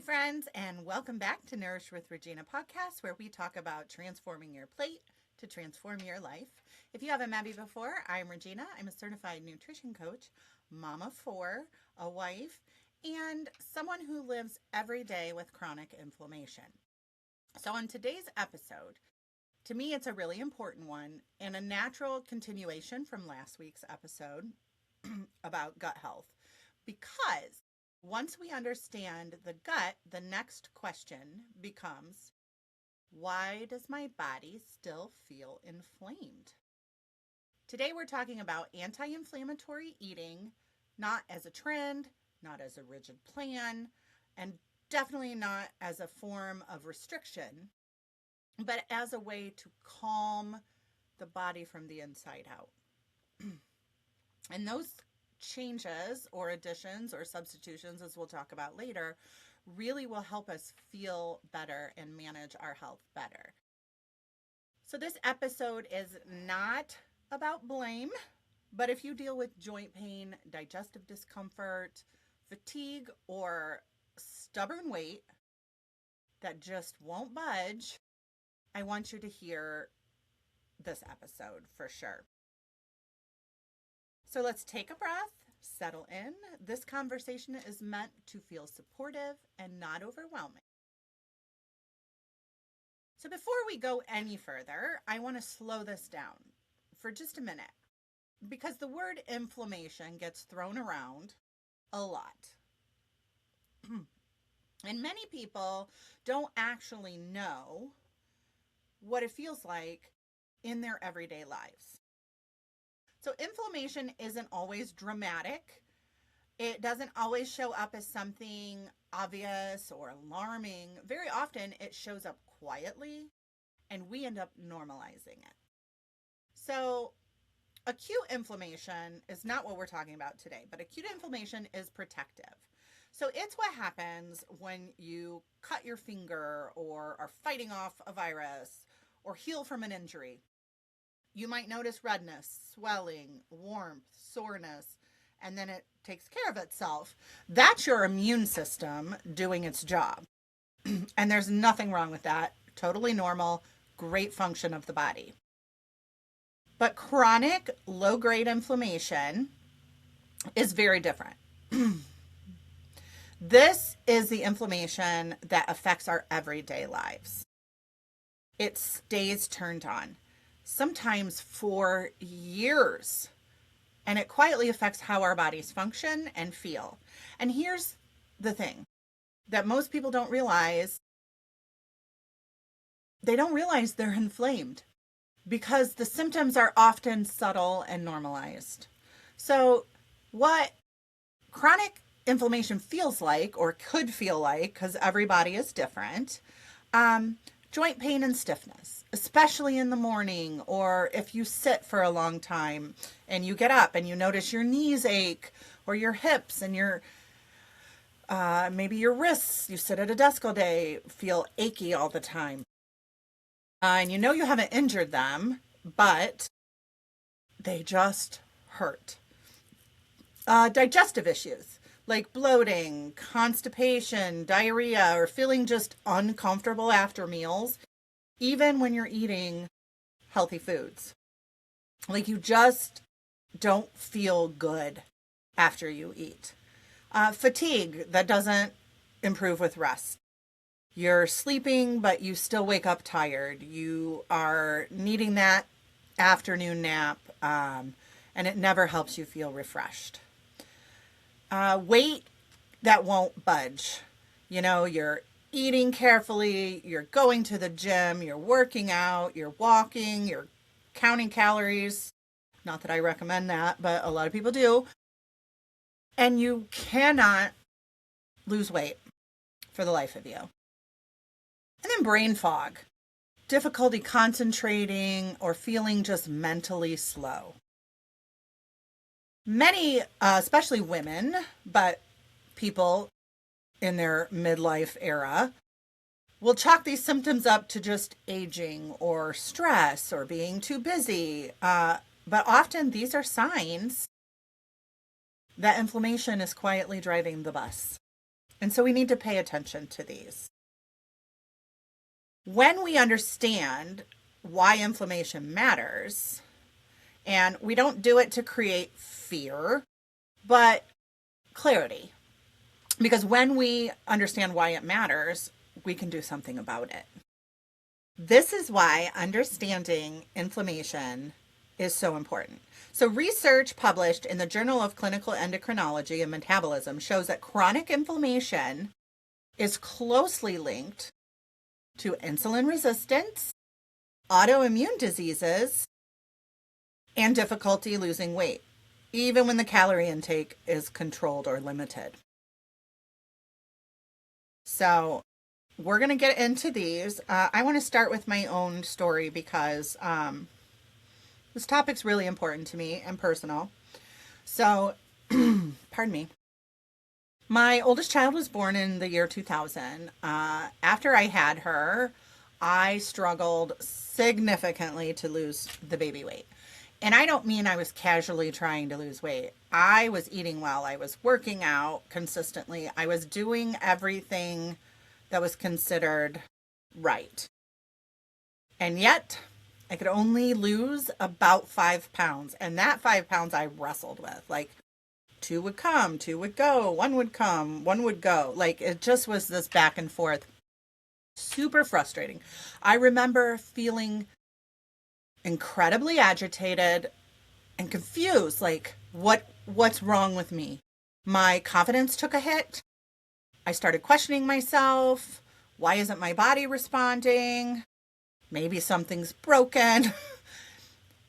friends, and welcome back to Nourish with Regina podcast, where we talk about transforming your plate to transform your life. If you haven't met me before, I'm Regina. I'm a certified nutrition coach, mama of four, a wife, and someone who lives every day with chronic inflammation. So, on today's episode, to me, it's a really important one and a natural continuation from last week's episode about gut health because once we understand the gut, the next question becomes, why does my body still feel inflamed? Today we're talking about anti-inflammatory eating, not as a trend, not as a rigid plan, and definitely not as a form of restriction, but as a way to calm the body from the inside out. And those changes or additions or substitutions, as we'll talk about later, really will help us feel better and manage our health better. So this episode is not about blame, but if you deal with joint pain, digestive discomfort, fatigue, or stubborn weight that just won't budge, I want you to hear this episode for sure. So let's take a breath, settle in. This conversation is meant to feel supportive and not overwhelming. So before we go any further, I want to slow this down for just a minute because the word inflammation gets thrown around a lot. And many people don't actually know what it feels like in their everyday lives. So inflammation isn't always dramatic. It doesn't always show up as something obvious or alarming. Very often it shows up quietly and we end up normalizing it. So acute inflammation is not what we're talking about today, but acute inflammation is protective. So it's what happens when you cut your finger or are fighting off a virus or heal from an injury. You might notice redness, swelling, warmth, soreness, and then it takes care of itself. That's your immune system doing its job. And there's nothing wrong with that. Totally normal, great function of the body. But chronic low-grade inflammation is very different. This is the inflammation that affects our everyday lives. It stays turned on, sometimes for years, and it quietly affects how our bodies function and feel. And here's the thing that most people don't realize. They don't realize they're inflamed because the symptoms are often subtle and normalized. So what chronic inflammation feels like, or could feel like, because every body is different, joint pain and stiffness, especially in the morning, or if you sit for a long time and you get up and you notice your knees ache or your hips and your maybe your wrists, you sit at a desk all day, feel achy all the time. And you know you haven't injured them, but they just hurt. Digestive issues like bloating, constipation, diarrhea, or feeling just uncomfortable after meals, even when you're eating healthy foods. Like you just don't feel good after you eat. Fatigue that doesn't improve with rest. You're sleeping, but you still wake up tired. You are needing that afternoon nap, and it never helps you feel refreshed. Weight that won't budge. You know, you're eating carefully, you're going to the gym, you're working out, you're walking, you're counting calories. Not that I recommend that, but a lot of people do. And you cannot lose weight for the life of you. And then brain fog, difficulty concentrating or feeling just mentally slow. Many, especially women, but people in their midlife era, will chalk these symptoms up to just aging or stress or being too busy. But often these are signs that inflammation is quietly driving the bus. And so we need to pay attention to these. When we understand why inflammation matters, and we don't do it to create fear, but clarity. Because when we understand why it matters, we can do something about it. This is why understanding inflammation is so important. So research published in the Journal of Clinical Endocrinology and Metabolism shows that chronic inflammation is closely linked to insulin resistance, autoimmune diseases, and difficulty losing weight, even when the calorie intake is controlled or limited. So we're going to get into these. I want to start with my own story because this topic's really important to me and personal. So, pardon me. My oldest child was born in the year 2000. After I had her, I struggled significantly to lose the baby weight. And I don't mean I was casually trying to lose weight. I was eating well. I was working out consistently. I was doing everything that was considered right. And yet, I could only lose about 5 pounds. And that 5 pounds I wrestled with. Like, 2 would come, 2 would go, 1 would come, 1 would go. Like, it just was this back and forth. Super frustrating. I remember feeling incredibly agitated and confused. Like, what's wrong with me? My confidence took a hit. I started questioning myself. Why isn't my body responding? Maybe something's broken.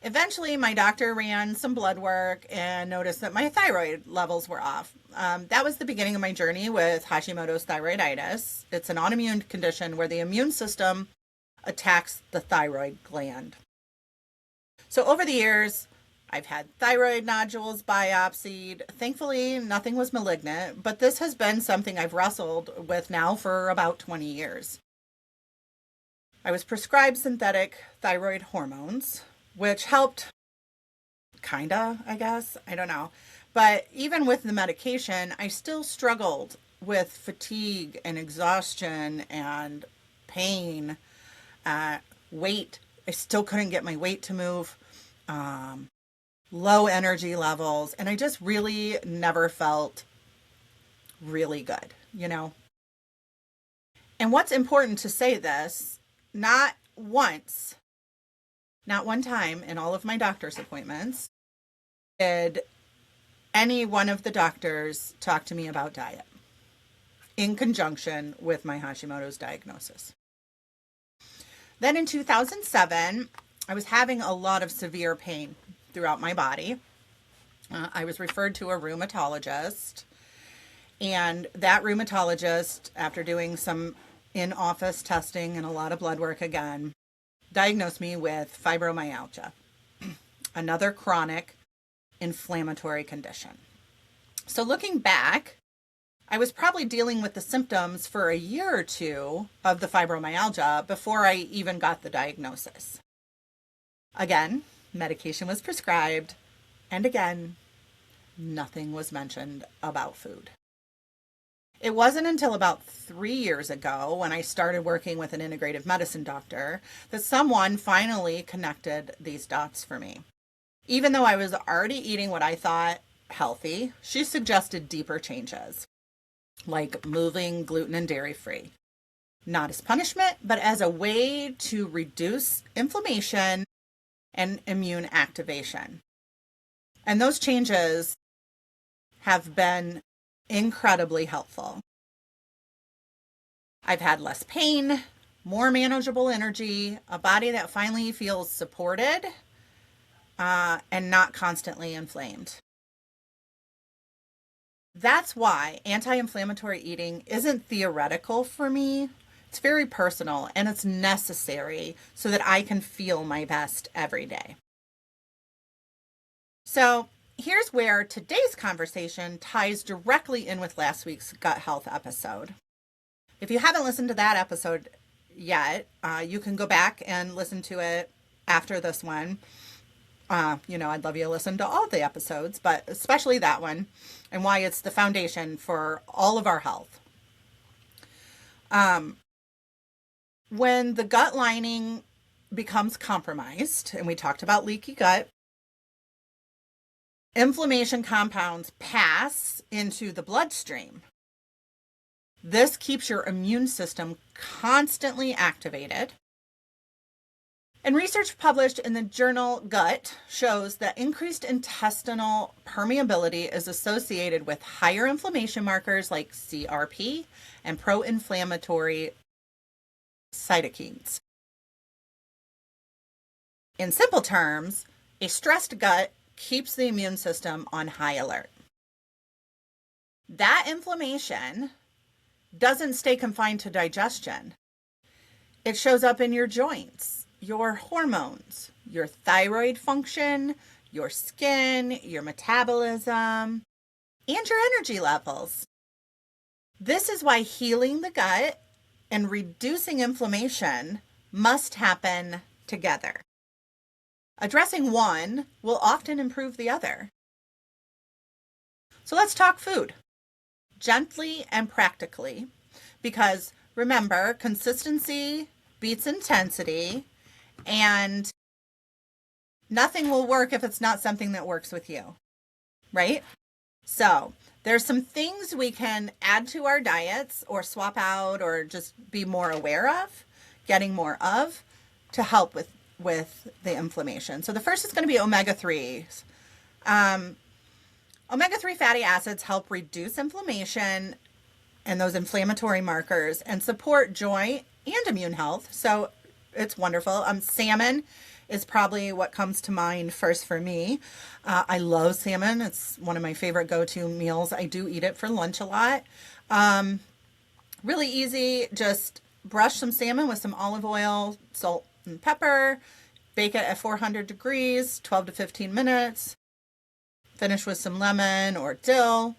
Eventually, my doctor ran some blood work and noticed that my thyroid levels were off. That was the beginning of my journey with Hashimoto's thyroiditis. It's an autoimmune condition where the immune system attacks the thyroid gland. So over the years, I've had thyroid nodules biopsied. Thankfully, nothing was malignant, but this has been something I've wrestled with now for about 20 years. I was prescribed synthetic thyroid hormones, which helped, kinda, I guess. I don't know. But even with the medication, I still struggled with fatigue and exhaustion and pain, weight. I still couldn't get my weight to move, low energy levels, and I just really never felt really good, you know? And what's important to say this, not once, not one time in all of my doctor's appointments did any one of the doctors talk to me about diet in conjunction with my Hashimoto's diagnosis. Then in 2007, I was having a lot of severe pain throughout my body. I was referred to a rheumatologist, and that rheumatologist, after doing some in-office testing and a lot of blood work again, diagnosed me with fibromyalgia, another chronic inflammatory condition. So looking back, I was probably dealing with the symptoms for a year or two of the fibromyalgia before I even got the diagnosis. Again, medication was prescribed, and again, nothing was mentioned about food. It wasn't until about 3 years ago, when I started working with an integrative medicine doctor, that someone finally connected these dots for me. Even though I was already eating what I thought healthy, she suggested deeper changes, like moving gluten and dairy free. Not as punishment, but as a way to reduce inflammation and immune activation. And those changes have been incredibly helpful. I've had less pain, more manageable energy, a body that finally feels supported, and not constantly inflamed. That's why anti-inflammatory eating isn't theoretical for me. It's very personal, and it's necessary so that I can feel my best every day. So here's where today's conversation ties directly in with last week's gut health episode. If you haven't listened to that episode yet, you can go back and listen to it after this one. I'd love you to listen to all the episodes, but especially that one, and why it's the foundation for all of our health. When the gut lining becomes compromised, and we talked about leaky gut, inflammation compounds pass into the bloodstream. This keeps your immune system constantly activated. And research published in the journal Gut shows that increased intestinal permeability is associated with higher inflammation markers like CRP and pro-inflammatory cytokines. In simple terms, a stressed gut keeps the immune system on high alert. That inflammation doesn't stay confined to digestion. It shows up in your joints, your hormones, your thyroid function, your skin, your metabolism, and your energy levels. This is why healing the gut and reducing inflammation must happen together. Addressing one will often improve the other. So let's talk food, gently and practically, because remember, consistency beats intensity, and nothing will work if it's not something that works with you, right? So there's some things we can add to our diets or swap out or just be more aware of, getting more of, to help with the inflammation. So the first is going to be omega-3s. Omega-3 fatty acids help reduce inflammation and those inflammatory markers and support joint and immune health. So it's wonderful. Salmon is probably what comes to mind first for me. I love salmon. It's one of my favorite go-to meals. I do eat it for lunch a lot. Really easy. Just brush some salmon with some olive oil, salt, and pepper. Bake it at 400 degrees, 12 to 15 minutes. Finish with some lemon or dill,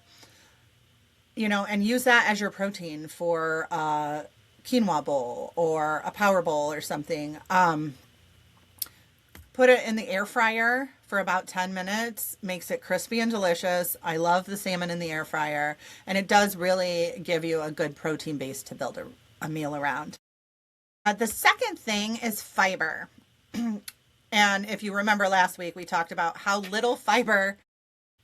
and use that as your protein for a quinoa bowl or a power bowl or something. Put it in the air fryer for about 10 minutes, makes it crispy and delicious. I love the salmon in the air fryer, and it does really give you a good protein base to build a meal around. The second thing is fiber. And if you remember last week, we talked about how little fiber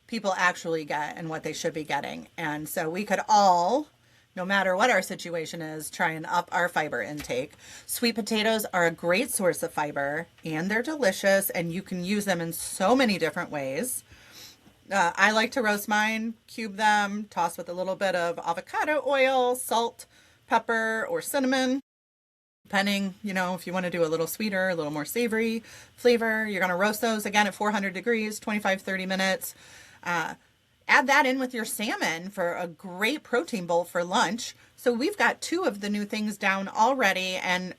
people actually get and what they should be getting. And so we could all, no matter what our situation is, try and up our fiber intake. Sweet potatoes are a great source of fiber, and they're delicious, and you can use them in so many different ways. I like to roast mine, cube them, toss with a little bit of avocado oil, salt, pepper, or cinnamon. Depending, if you want to do a little sweeter, a little more savory flavor, you're going to roast those again at 400 degrees, 25, 30 minutes. Add that in with your salmon for a great protein bowl for lunch. So we've got 2 of the new things down already, and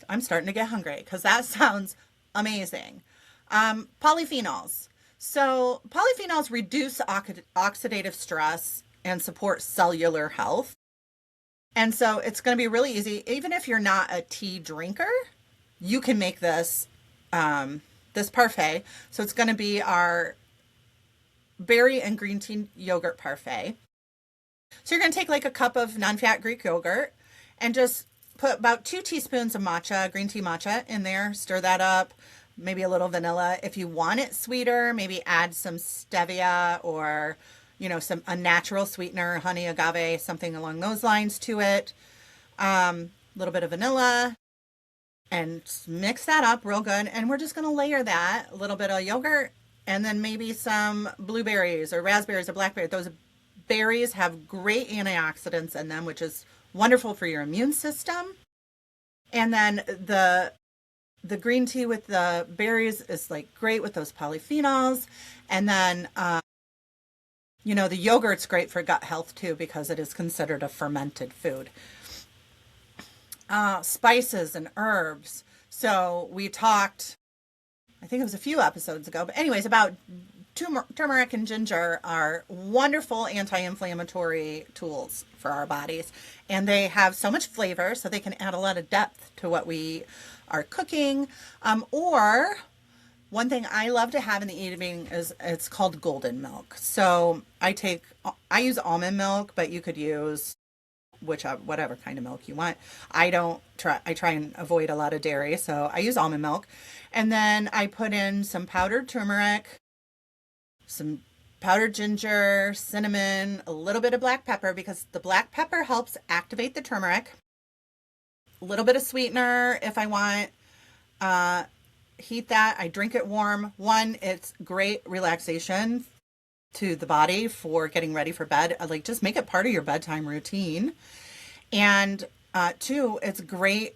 I'm starting to get hungry because that sounds amazing. Polyphenols. So polyphenols reduce oxidative stress and support cellular health. And so it's going to be really easy. Even if you're not a tea drinker, you can make this parfait. So it's going to be our berry and green tea yogurt parfait. So you're going to take like a cup of non-fat Greek yogurt and just put about 2 teaspoons of matcha, green tea matcha in there. Stir that up. Maybe a little vanilla. If you want it sweeter, maybe add some stevia or a natural sweetener, honey, agave, something along those lines to it. A little bit of vanilla, and mix that up real good. And we're just going to layer that, a little bit of yogurt, and then maybe some blueberries or raspberries or blackberries. Those berries have great antioxidants in them, which is wonderful for your immune system. And then the green tea with the berries is like great with those polyphenols. And then, the yogurt's great for gut health too, because it is considered a fermented food. Spices and herbs. So we talked, I think it was a few episodes ago, but anyways, about turmeric and ginger are wonderful anti-inflammatory tools for our bodies. And they have so much flavor, so they can add a lot of depth to what we are cooking. Or one thing I love to have in the evening is it's called golden milk. So I use almond milk, but you could use whatever kind of milk you want. I try and avoid a lot of dairy, so I use almond milk. And then I put in some powdered turmeric, some powdered ginger, cinnamon, a little bit of black pepper because the black pepper helps activate the turmeric. A little bit of sweetener if I want. Heat that. I drink it warm. One, it's great relaxation to the body for getting ready for bed. Like, just make it part of your bedtime routine. And two, it's great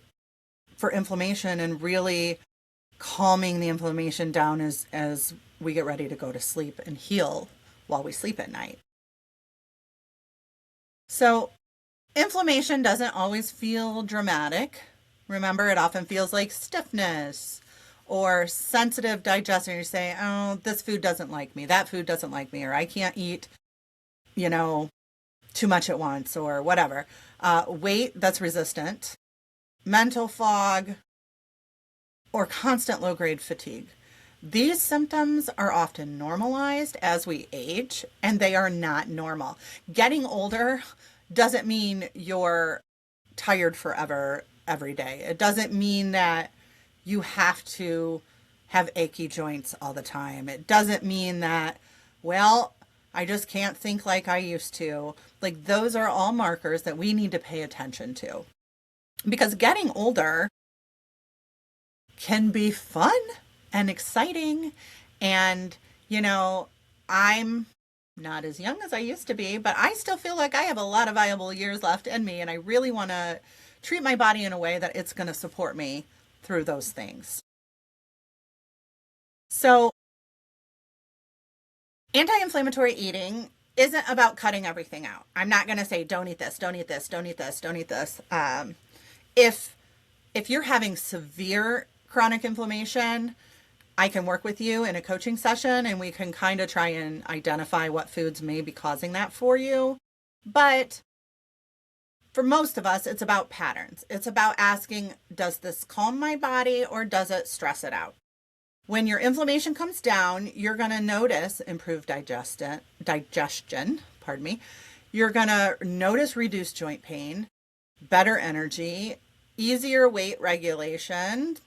for inflammation and really calming the inflammation down as we get ready to go to sleep and heal while we sleep at night. So inflammation doesn't always feel dramatic. Remember, it often feels like stiffness or sensitive digestion. You say, oh, this food doesn't like me, that food doesn't like me, or I can't eat, too much at once, or whatever. Weight that's resistant, mental fog, or constant low-grade fatigue. These symptoms are often normalized as we age, and they are not normal. Getting older doesn't mean you're tired forever every day. It doesn't mean that you have to have achy joints all the time. It doesn't mean that, well, I just can't think like I used to. Like, those are all markers that we need to pay attention to. Because getting older can be fun and exciting. And, I'm not as young as I used to be, but I still feel like I have a lot of viable years left in me. And I really want to treat my body in a way that it's going to support me through those things. So anti-inflammatory eating isn't about cutting everything out. I'm not going to say, don't eat this, don't eat this, don't eat this, don't eat this. If you're having severe chronic inflammation, I can work with you in a coaching session and we can kind of try and identify what foods may be causing that for you. But for most of us, it's about patterns. It's about asking, does this calm my body or does it stress it out? When your inflammation comes down, you're going to notice improved digestion. You're going to notice reduced joint pain, better energy, easier weight regulation.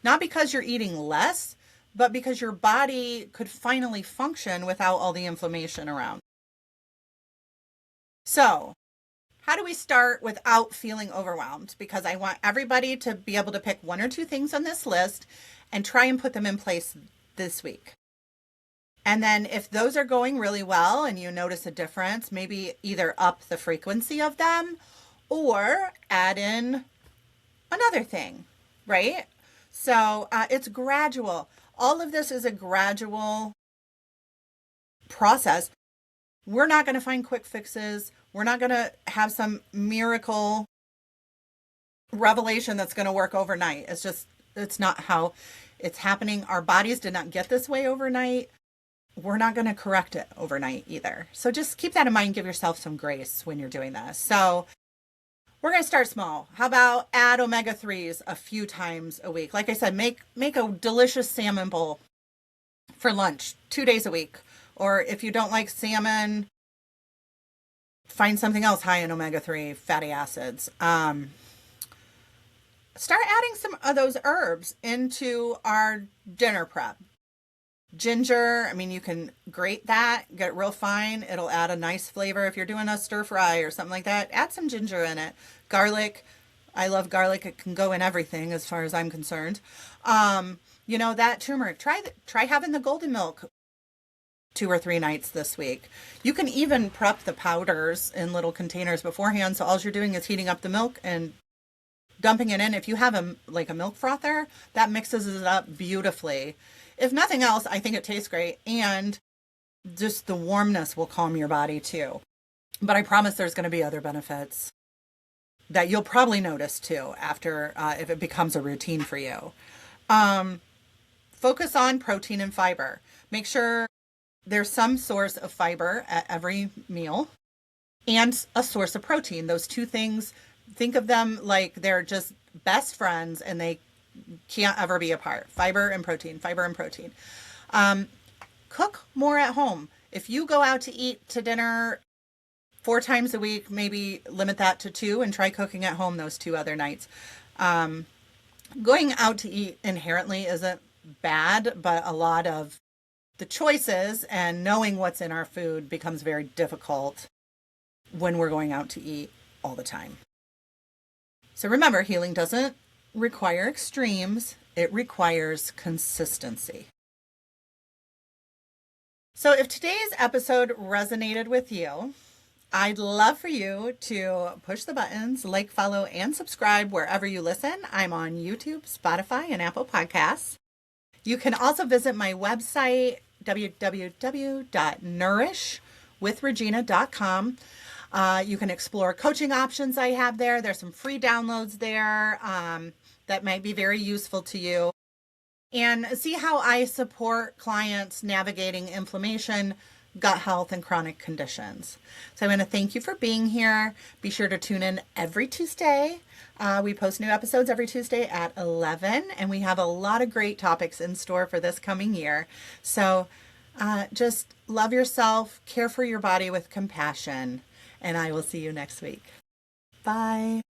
Not because you're eating less, but because your body could finally function without all the inflammation around. So, how do we start without feeling overwhelmed? Because I want everybody to be able to pick one or two things on this list and try and put them in place this week. And then if those are going really well and you notice a difference, maybe either up the frequency of them or add in another thing, right? So it's gradual. All of this is a gradual process. We're not going to find quick fixes. We're not going to have some miracle revelation that's going to work overnight. It's not how it's happening. Our bodies did not get this way overnight. We're not going to correct it overnight either. So just keep that in mind. Give yourself some grace when you're doing this. So we're going to start small. How about add omega-3s a few times a week? Like I said, make a delicious salmon bowl for lunch 2 days a week. Or if you don't like salmon, find something else high in omega-3 fatty acids. Start adding some of those herbs into our dinner prep. Ginger, you can grate that, get it real fine. It'll add a nice flavor. If you're doing a stir fry or something like that, add some ginger in it. Garlic, I love garlic. It can go in everything as far as I'm concerned. That turmeric, try having the golden milk 2 or 3 nights this week. You can even prep the powders in little containers beforehand. So all you're doing is heating up the milk and dumping it in. If you have a milk frother, that mixes it up beautifully. If nothing else, I think it tastes great, and just the warmness will calm your body too. But I promise there's going to be other benefits that you'll probably notice too after if it becomes a routine for you. Focus on protein and fiber. Make sure there's some source of fiber at every meal and a source of protein. Those two things, think of them like they're just best friends and they can't ever be apart. Fiber and protein, fiber and protein. Cook more at home. If you go out to eat to dinner 4 times a week, maybe limit that to 2 and try cooking at home those 2 other nights. Going out to eat inherently isn't bad, but a lot of the choices and knowing what's in our food becomes very difficult when we're going out to eat all the time. So remember, healing doesn't require extremes, it requires consistency. So if today's episode resonated with you, I'd love for you to push the buttons, like, follow, and subscribe wherever you listen. I'm on YouTube, Spotify, and Apple Podcasts. You can also visit my website, www.nourishwithregina.com. You can explore coaching options I have there. There's some free downloads there that might be very useful to you. And see how I support clients navigating inflammation, gut health, and chronic conditions. So I want to thank you for being here. Be sure to tune in every Tuesday. We post new episodes every Tuesday at 11, and we have a lot of great topics in store for this coming year. So just love yourself, care for your body with compassion, and I will see you next week. Bye.